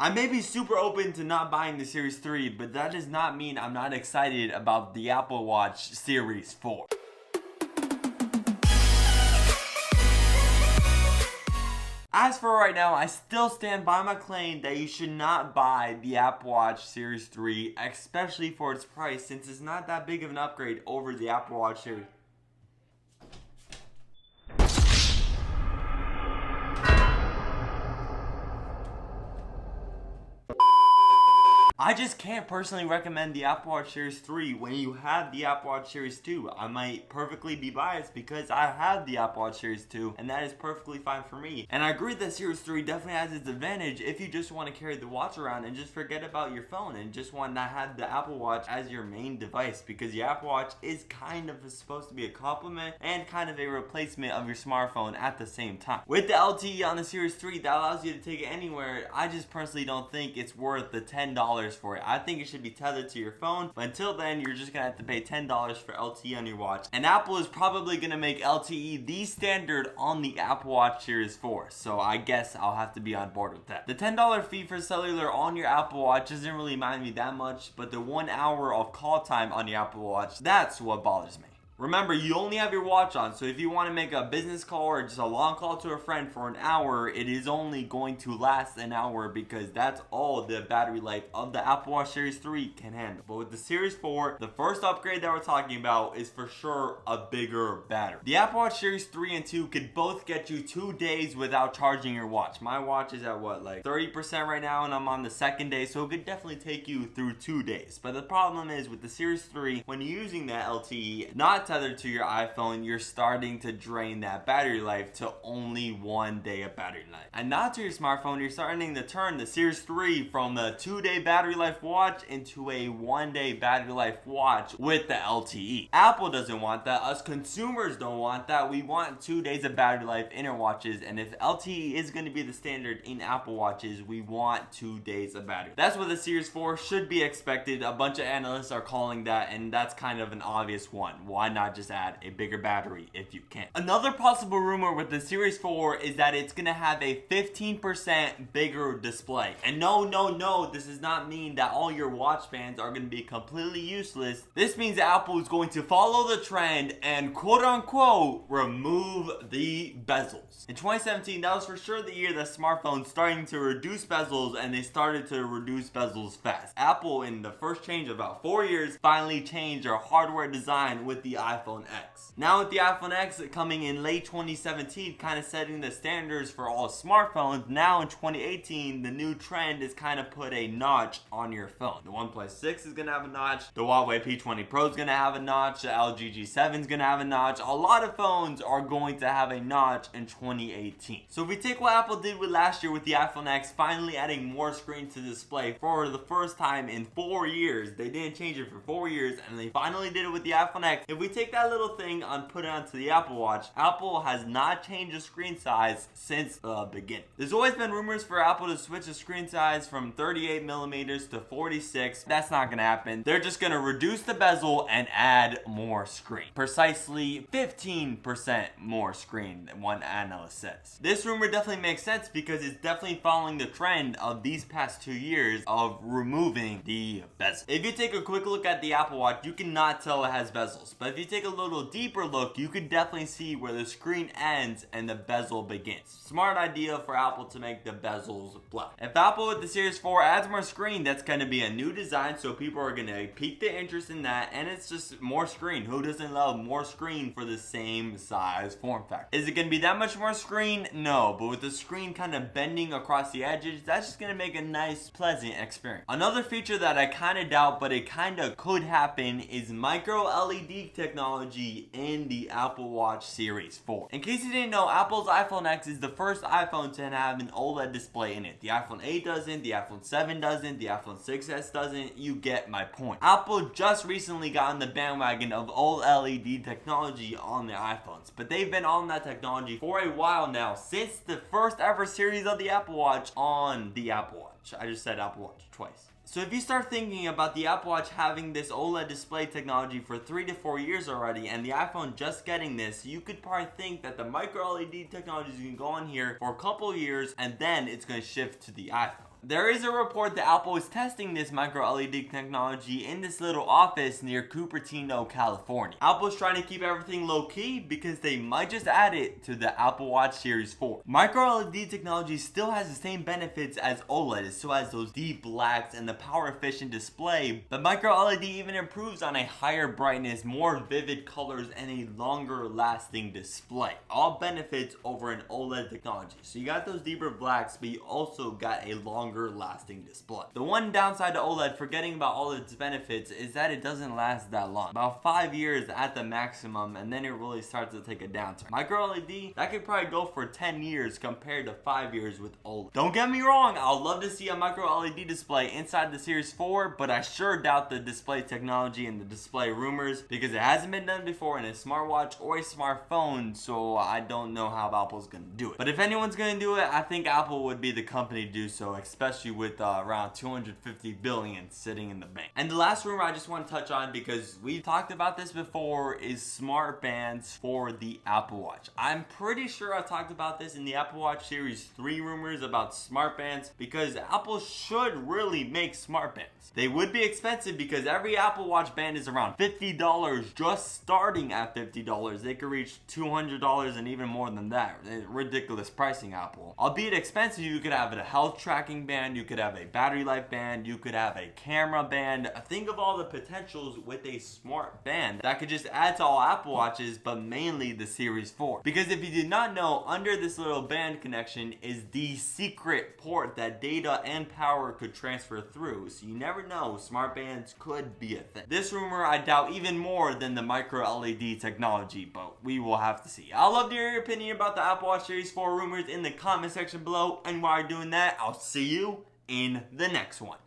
I may be super open to not buying the Series 3, but that does not mean I'm not excited about the Apple Watch Series 4. As for right now, I still stand by my claim that you should not buy the Apple Watch Series 3, especially for its price, since it's not that big of an upgrade over the Apple Watch Series. I just can't personally recommend the Apple Watch Series 3 when you have the Apple Watch Series 2. I might perfectly be biased because I have the Apple Watch Series 2 and that is perfectly fine for me. And I agree that Series 3 definitely has its advantage if you just want to carry the watch around and just forget about your phone and just want to have the Apple Watch as your main device, because the Apple Watch is kind of supposed to be a complement and kind of a replacement of your smartphone at the same time. With the LTE on the Series 3, that allows you to take it anywhere. I just personally don't think it's worth the $10 for it. I think it should be tethered to your phone, but until then you're just gonna have to pay $10 for LTE on your watch, and Apple is probably gonna make LTE the standard on the Apple Watch Series 4, so I guess I'll have to be on board with that. The $10 fee for cellular on your Apple Watch doesn't really mind me that much, but the 1 hour of call time on the Apple Watch, that's what bothers me. Remember, you only have your watch on, so if you want to make a business call or just a long call to a friend for an hour, it is only going to last an hour because that's all the battery life of the Apple Watch Series 3 can handle. But with the Series 4, the first upgrade that we're talking about is for sure a bigger battery. The Apple Watch Series 3 and 2 could both get you 2 days without charging your watch. My watch is at what, like 30% right now, and I'm on the second day, so it could definitely take you through 2 days. But the problem is with the Series 3, when you're using that LTE, not tethered to your iPhone, you're starting to drain that battery life to only 1 day of battery life. And not to your smartphone, you're starting to turn the Series 3 from the 2-day battery life watch into a 1-day battery life watch with the LTE. Apple doesn't want that. Us consumers don't want that. We want 2 days of battery life in our watches, and if LTE is going to be the standard in Apple Watches, we want 2 days of battery. That's what the Series 4 should be expected. A bunch of analysts are calling that, and that's kind of an obvious one. Why not just add a bigger battery if you can? Another possible rumor with the Series 4 is that it's gonna have a 15% bigger display. And no, this does not mean that all your watch bands are gonna be completely useless. This means Apple is going to follow the trend and quote unquote remove the bezels. In 2017, that was for sure the year that smartphones starting to reduce bezels, and they started to reduce bezels fast. Apple, in the first change of about 4 years, finally changed their hardware design with the iPhone X. Now with the iPhone X coming in late 2017, kind of setting the standards for all smartphones, now in 2018, the new trend is kind of put a notch on your phone. The OnePlus 6 is going to have a notch, the Huawei P20 Pro is going to have a notch, the LG G7 is going to have a notch. A lot of phones are going to have a notch in 2018. So if we take what Apple did with last year with the iPhone X, finally adding more screen to display for the first time in 4 years. They didn't change it for 4 years, and they finally did it with the iPhone X. If we take that little thing and put it onto the Apple Watch, Apple has not changed the screen size since the beginning. There's always been rumors for Apple to switch the screen size from 38mm to 46. That's not gonna happen. They're just gonna reduce the bezel and add more screen. Precisely 15% more screen, one analyst says. This rumor definitely makes sense because it's definitely following the trend of these past 2 years of removing the bezel. If you take a quick look at the Apple Watch, you cannot tell it has bezels. But if you take a little deeper look, you could definitely see where the screen ends and the bezel begins. Smart idea for Apple to make the bezels black. If Apple with the Series 4 adds more screen, that's going to be a new design, so people are going to pique the interest in that, and it's just more screen. Who doesn't love more screen for the same size form factor? Is it going to be that much more screen? No, but with the screen kind of bending across the edges, that's just going to make a nice, pleasant experience. Another feature that I kind of doubt, but it kind of could happen, is MicroLED technology in the Apple Watch Series 4. In case you didn't know, Apple's iPhone X is the first iPhone to have an OLED display in it. The iPhone 8 doesn't, the iPhone 7 doesn't, the iPhone 6s doesn't. You get my point. Apple just recently got on the bandwagon of OLED technology on their iPhones, but they've been on that technology for a while now, since the first ever series of the Apple Watch on the Apple Watch. I just said Apple Watch twice. So if you start thinking about the Apple Watch having this OLED display technology for 3 to 4 years already, and the iPhone just getting this, you could probably think that the micro LED technology is going to go on here for a couple years, and then it's going to shift to the iPhone. There is a report that Apple is testing this micro LED technology in this little office near Cupertino, California. Apple's trying to keep everything low key because they might just add it to the Apple Watch Series 4. Micro LED technology still has the same benefits as OLED. It still has those deep blacks and the power efficient display, but micro LED even improves on a higher brightness, more vivid colors, and a longer lasting display. All benefits over an OLED technology. So you got those deeper blacks, but you also got a longer lasting display. The one downside to OLED, forgetting about all its benefits, is that it doesn't last that long. About 5 years at the maximum, and then it really starts to take a downturn. Micro LED, that could probably go for 10 years compared to 5 years with OLED. Don't get me wrong, I'd love to see a micro LED display inside the Series 4, but I sure doubt the display technology and the display rumors because it hasn't been done before in a smartwatch or a smartphone, so I don't know how Apple's gonna do it. But if anyone's gonna do it, I think Apple would be the company to do so, especially with around 250 billion sitting in the bank. And the last rumor I just want to touch on, because we've talked about this before, is smart bands for the Apple Watch. I'm pretty sure I talked about this in the Apple Watch Series 3 rumors about smart bands, because Apple should really make smart bands. They would be expensive because every Apple Watch band is around $50, just starting at $50. They could reach $200 and even more than that. Ridiculous pricing, Apple. Albeit expensive, you could have a health tracking band, you could have a battery life band, you could have a camera band. Think of all the potentials with a smart band that could just add to all Apple Watches, but mainly the Series 4. Because if you did not know, under this little band connection is the secret port that data and power could transfer through. So you never know, smart bands could be a thing. This rumor I doubt even more than the micro LED technology, but we will have to see. I'd love to hear your opinion about the Apple Watch Series 4 rumors in the comment section below, and while you're doing that, I'll see you in the next one.